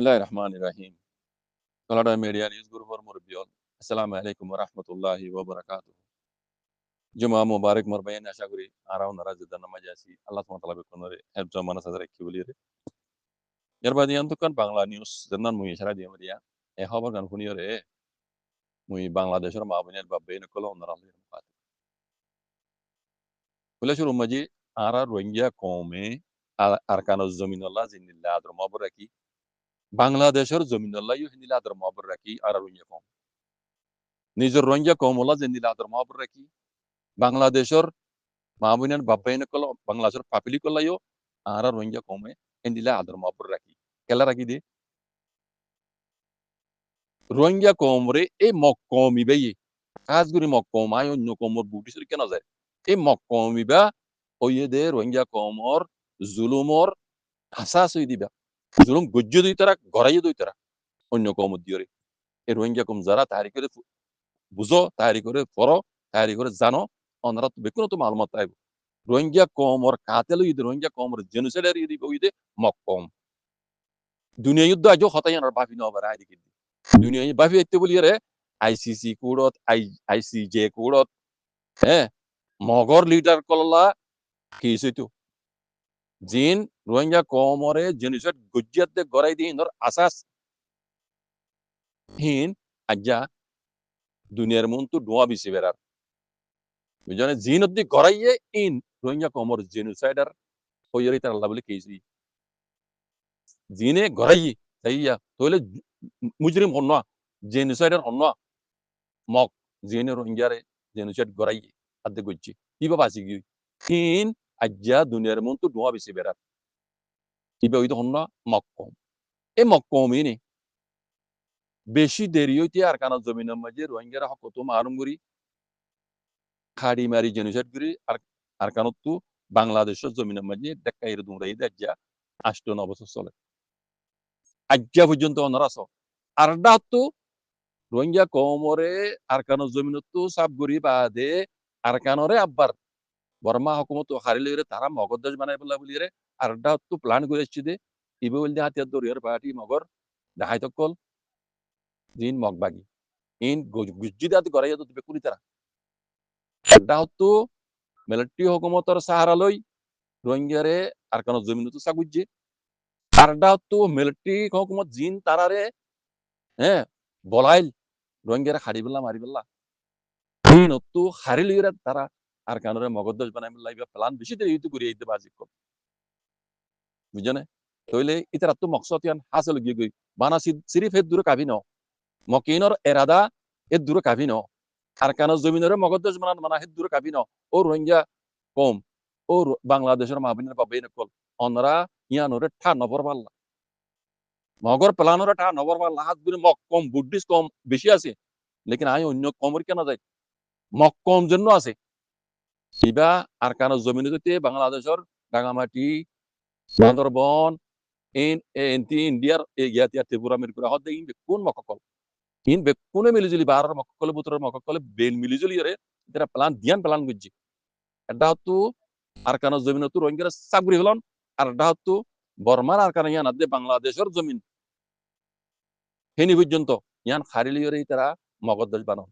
Bismillahirrahmanirrahim. Kalada Media News Guru for Murbiol. Assalamu alaikum wa rahmatullahi wa barakatuh. Juma Mubarak Murbayan Ashaguri, around the Rajadan Majasi, Allah Matalabekundare, Ebza Manasara Kibuli. Yerbadi Antukan Bangla News, the non Muyashara Diamaria, a Habagan Hunire, Mui Bangladesh or Mabinet Babain Colon Rally. Ulashuru Ara Rohingya Kome, Arkano Zominola in the Ladro Maburaki, Bangladesh or Zominola, you in the Ladro Maburaki, Ara Rohingya Kome. Nizor Rohingya Komola in the Ladro Maburaki, Bangladeshor Mabunan Babainakolo, Bangladesh Papilicolayo, Ara Rohingya Kome, and the Ladro Maburaki. Kelaraki de Rohingya Komre, a Mokomi, Asguri Mokomayo, no Komor Buddhist Kanaze, a Mokomiba, Oyede, Rohingya Komor, Zulumor, Hasasu Diba, Zulum Gujuditara, Gorayuditara, Onyokomo Duri, a Rohingya Komzara, Tarikore Buzo, Tarikore Foro, Tarikore Zano, on Rat Bekuno to Malmataib. Rohingya Komor Katelu, the Rohingya Komor, Genocide, Mokom. Dunia Yuda Jo Hotayan or Bafino variety. Dunia Bafi Tibulire, ICC Kudot, ICJ Kudot, Mogor leader Kola, Kisitu. Jin, Rohingya Komore, Genocide, Gujat the Goraidi or Asas. Hin, Aja, Dunia Muntu, Duabi Sivera. Vijana Zin of the Goraye in Rohingya Komor genocider, Hoyerita lovely Kisi. Zine Gorayi, Saya, Tole Mujrim Honwa, genocider Honwa, Mok, Zine Rohingya, genocide Gorayi at the Gucci. Iba Basigi. In Aja Dunermun to Dua Visibera. Iba with Honwa, Mokom. A Mokomini. Beshi Derioti Arcana Zomina Major, Rohingya Hokotum Armuri, Kadi Mari genocide Guri, Arcanotu, Bangladesh Zomina Major, the Kairun Raida, Ashton of Sole. Aja Vujunto on Raso. Ardatu Rohingya Komore, Arcano Zominutu, Sabguri Bade, Arcanore Abbar, Burma Hokumoto Harile, Tara Mogodas Manabulire, Ardatu Plan Gurechide, Ibu will the Hatia party Mogor, the Haitokol, Zin Mogbagi. In Gujida the Goraya to Beculitara. Ardatu, Melati Hokumotor Saharaloi, Rohingya, Arcano Zominutu Saguji, Ardatu, Melati Hokumot Zin Tarare, Bolail, Rohingya Haribilla Maribilla. Nottu Harilira Tara. Arcanore Mogodas Banam like a plan, visited you to create the Basico. Vijane, Toile, Itaratu Moxotian, Hassel Gigi, Banasid, Sirif Duracavino, Mokinor Erada, Ed Duracavino, Arcano Zominore Mogodas Manahid Duracavino, or Rohingya Com, or Bangladesh or Mabina Babenacol, Honora, Yanore Tan of Orvala. Mogor Palanora Tan over has been Mokom, Buddhist com, Bishiasi, like an ion no Comorcana, Mokom Genoase. Siba, Arcano Zominute, Bangladesh or Gangamati, Sandorbon, in India, Yatia Tibura Mirkura, the in Bekun Mokokol. In Bekuna Milizuli Bar, Mokokol, Butra Mokokol, Ben Milizuli, there are plan, Dian Palanguji. Adatu, Arcano Zominatu, Ronger, Sabrivilon, Ardatu, Borman Arcanayan at the Bangladesh or Zomin. Henny Vujunto, Yan Harili, Mogodas Banon.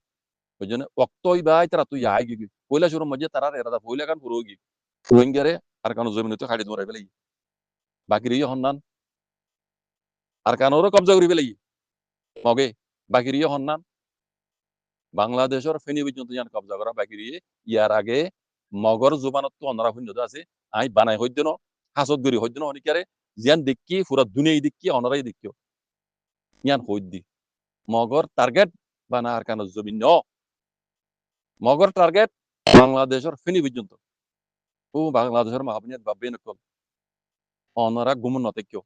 Vujana, Oktoi by Tratu Yagi, Pula Shurumajatara, the Pulakan Purugi. Wingere, Arcano Zominatu had it more heavily. Bakiri Honnan, Arcanoro comes over Village. Moge, Bakiri Honnan, Bangladesh or Feni Vijuntyan Kabzagara Bakiri, Yarage, Mogor Zubanatu on Rafinodase, I Bana Hodino, Hasoguri Hodino Nicare, Zian Diki for a Dune Diki honore Dikio. Yan Hodi. Mogor target Bana Arcano Zubino. Mogor target Bangladesh or Feni Vijunto. Who Bangladesh or Mahabinet Babenako. Honora Gumunotekio.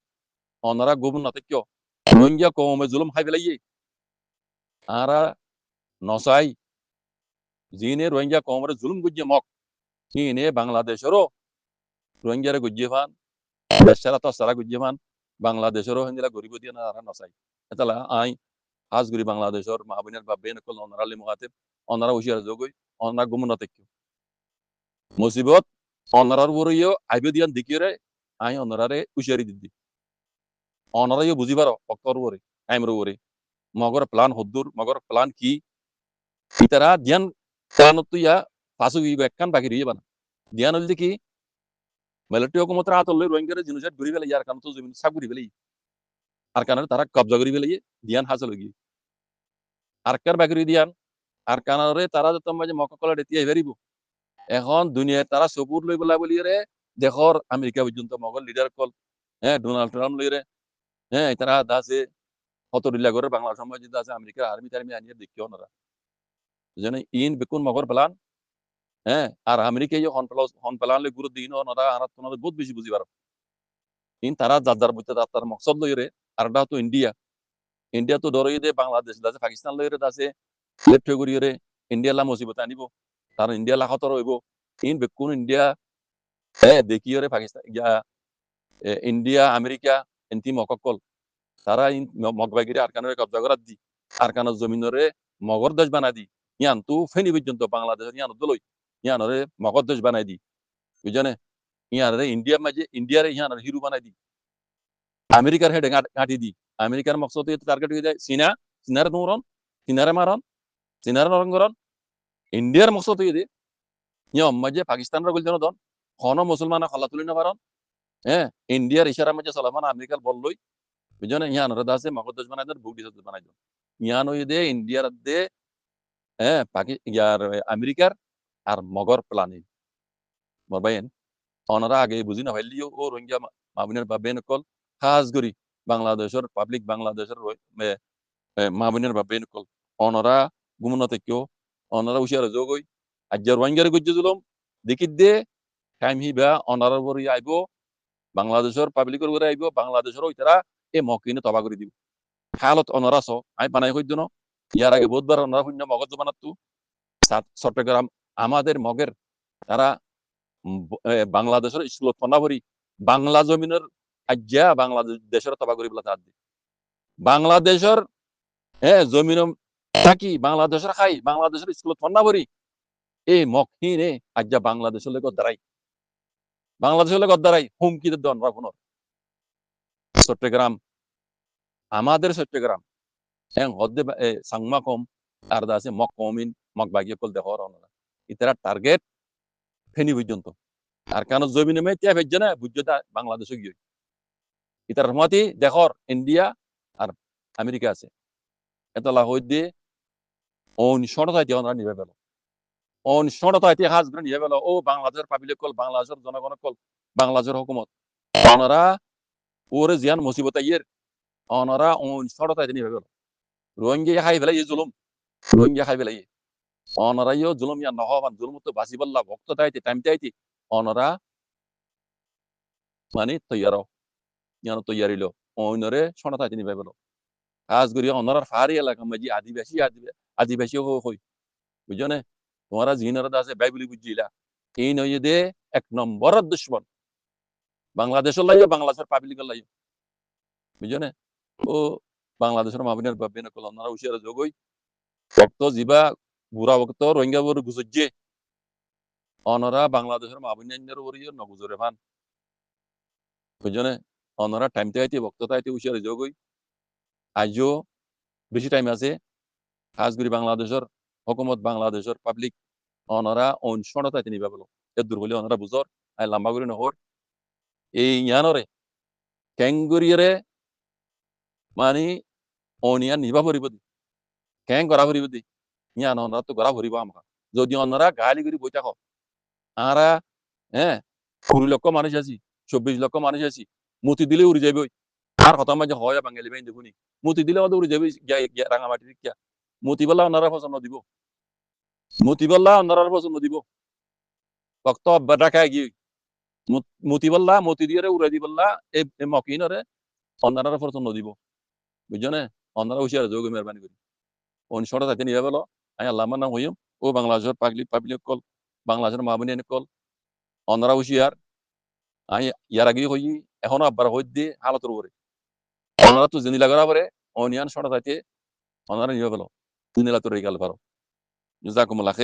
Honora Gumunotekio. Rungia Comezulum Havilay. Ara Nosai. Zine Rohingya Komre Zulum Gujamok. Hine Bangladeshoro. Rohingya Gujivan. Dasharato Sara Gujivan. Bangladeshoro Hindra Guribudian Nosai. Etala I has Guri Bangladeshor, Mahabinet Babenakol on Rally Muhatib, on Raushia Zogui, on Ragumunateki. Musibot, on Rarurio, Ibedian Dikire, I honorare Ushari. অনারাইও বুঝি পারো অক্কর ওরে আইমর ওরে মগর plan হদ্দুর মগর plan কি ইতারা দিয়ান প্লানত তুইয়া Passo একখান বাকি রইয়ে বানা দিয়ান হইল কি মিলিটারি হুকুমতের আতল লই রোহিঙ্গারে জিনোসাইড ঘুরি ফেলে আর কারণ তো জমিন সাব ঘুরি ফেলে আর কারণে তারা কবজা করি ফেলে দিয়ান হাসল গিয়ে আর কার বাকি রই দিয়ান আর কারণে তারা যত মাঝে মক্কা দেতিয়া বেরিব এখন দুনিয়ায় তারা সবুর লই বলা বলি রে দেখর আমেরিকা পর্যন্ত মগল লিডার কল হ্যাঁ ডোনাল্ড ট্রাম্প লই রে হ্যাঁ তারা দাসে কত ডিলা করে বাংলা সমাজ আছে আমেরিকা আর্মি টার্মি আনিয়ে দেখিও না যেন ইন বেকুন মগর প্লান হ্যাঁ আর আমেরিকা হন প্লান লই গুরুত্ব দিন ওনারা আর তোমাদের বহুত বেশি বুঝি পারো ইন তারা যার বুঝতে তার মকসদ লই রে আর তো ইন্ডিয়া তো ডরই দে বাংলাদেশ দাসে পাকিস্তান লই রে দাসে লেফট করি রে ইন্ডিয়া লা মুসিবত আনিব তার ইন্ডিয়া লা খতর হইব ইন বেকুন ইন্ডিয়া হ্যাঁ দেখিও রে পাকিস্তান ইন্ডিয়া আমেরিকা এনতি মককল তারা মগবাগিরি আরকানের কবজা করার দি আরকানের জমিনরে মগর দেশ বানাই দি ইয়ান তু ফেনি পর্যন্ত বাংলাদেশের ইয়ান দলই ইয়ানরে মগর দেশ বানাই দি বুঝনে ইয়ানরে ইন্ডিয়ারে ইয়ানরে হিরো বানাই দি আমেরিকার হেডে ঘাটি দি আমেরিকার মকসদ টার্গেট হয়ে যায় চীনারে নরন চীনারে মারন চীনারে নরঙ্গরন ইন্ডিয়ার মকসদ হয়ে দে ইয়ম মাঝে পাকিস্তানের গলজন দন খন মুসলমান খলা তুলি না পারন হ্যাঁ ইন্ডিয়ার ইশারা মাঝে চলামান আমেরিকার বললই বুঝনে ইয়ানরে দাসে মগর দেশ বানাই দেন বুক দেশ বানাই দেন ইয়ান হয়ে দে ইন্ডিয়ার দে হ্যাঁ ইয়ার আমেরিকার আর মগর প্লানি মরবাইন অনারা আগে বুঝি না হইলিও ও রোহিঙ্গা মাবিনের বাবেন কল খাস করি বাংলাদেশের পাবলিক বাংলাদেশের মাবিনের বাবেন কল অনারা গুমনতে কেউ অনারা উশিয়ার যোগই আজ্জার রোহিঙ্গার গুজ্জে জুলম দেখি দে টাইম হিবা অনারা বরি আইব বাংলাদেশের পাবলিকের উপরে আইব বাংলাদেশের ওইতারা এ মকিনে তবা করে দিব হালত অনারা স আই বানাই হইতো না ইয়ার আগে বহুতবার অনারা শূন্য মগজ বানাতো চট্টগ্রাম আমাদের মগের তারা বাংলাদেশের স্কুলত ফনাভরি বাংলা জমিনের আজ্ঞা বাংলাদেশের তবা করি বলে তার বাংলাদেশের হ্যাঁ জমিন থাকি বাংলাদেশের খাই বাংলাদেশের স্কুলত ফনাভরি এই মকহিনে আজ্ঞা বাংলাদেশের লোক দাঁড়াই বাংলাদেশের লোক দাঁড়াই হুমকিতে দন রাখুন চট্টগ্রাম আমাদের চট্টগ্রাম হ্যাঁ হদ্দে সাংমা কম আর আছে মক কমিন মক বাগিয়ে কল দেখ ইতারা টার্গেট ফেনি পর্যন্ত আর কেন জমিনে মে তিয়া ভেজ না বুঝতে বাংলাদেশে গিয়ে ইতার রহমতি দেখর ইন্ডিয়া আর আমেরিকা আছে এতলা হই দিয়ে অনিশ্চয়তা ওনারা নিবে পেল অনিশ্চয়তা হাজ করে নিবে পেল ও বাংলাদেশের পাবলিক কল বাংলাদেশের জনগণ কল বাংলাদেশের হুকুমত ওনারা ওরে জিয়ান মুসিবত ইয়ের ওনারা অনিশ্চয়তা নিবে পেল রোহিঙ্গা খাই ফেলাই জুলুম রোহিঙ্গা খাই ফেলাই অনারাইও জুলুম ইয়া নহবান জুলুম তো বাঁচি বললা ভক্ত তাইতে টাইম তাইতে অনরা মানে তৈয়ার ইয়ানো তৈয়ারিল অনরে সনতা তিনি ভাইবল কাজ করি অনরার ফারি এলাকা মাঝি আদিবাসী হই বুঝনে তোমরা জিনরা আছে বাইবেলি বুঝিলা এই নয় দে এক নম্বর দুশ্মন বাংলাদেশের লাইও বাংলাদেশের পাবলিকের লাইও বুঝনে ও বাংলাদেশের মাবিনের বাবিনে কল অনরা উশিয়ার যোগই ভক্ত জিবা বুড়া ভক্ত রোহিঙ্গা বড় গুজজ্জে অনরা বাংলাদেশের মাবিনের ওরিও নগুজরে ফান বুঝনে অনরা টাইম তাইতে বক্ততা আইতে উশিয়ার যোগই আজও বেশি টাইম আছে কাজ করি বাংলাদেশের হুকুমত বাংলাদেশের পাবলিক অনরা অনশনতা তিনি ভাবলো এর দূর হলে অনরা বুঝর আই লম্বা করে নহর এই ইয়ানরে ক্যাঙ্গুরিয়ারে মানে অনিয়ান নিবা ভরিব দি ক্যাং করা ভরিব দি ইয়ান অনরা তো করা ভরিব আমাকে যদি অনরা গালি করে বই থাকো আরা হ্যাঁ 20 লক্ষ মানুষ আছি 24 লক্ষ মানুষ আছি মতি দিলে উড়ে যাবে আর কথা মাঝে হয় বাঙালি বাই দেখুনি মতি দিলে আমাদের উড়ে যাবে রাঙামাটির কিয়া মতি বললা ওনারা পছন্দ দিব মতি বললা ওনারা পছন্দ দিব ভক্ত অব্বাটা খাই গিয়ে মতি বললা মতি দিয়ে উড়ে দি বললা এই মকিনরে ওনারা পছন্দ দিব বুঝছো না ওনারা হুশিয়ার যোগ মেহরবানি করি অনশনটা তাইতে নিয়ে বলো আমি আল্লাহ নাম হইম ও বাংলাদেশের পাবলিক কল বাংলাদেশের মামুনি কল ওনারা হুশিয়ার আমি ইয়ার আগে হই এখনো আব্বার হই দিয়ে হালতের উপরে ওনারা তো জেনি লাগার পরে অনিয়ান শোনা তাইতে ওনারা নিয়ে বলো জেনিলা তোর এই গাল পারো জাকুমুল্লাহ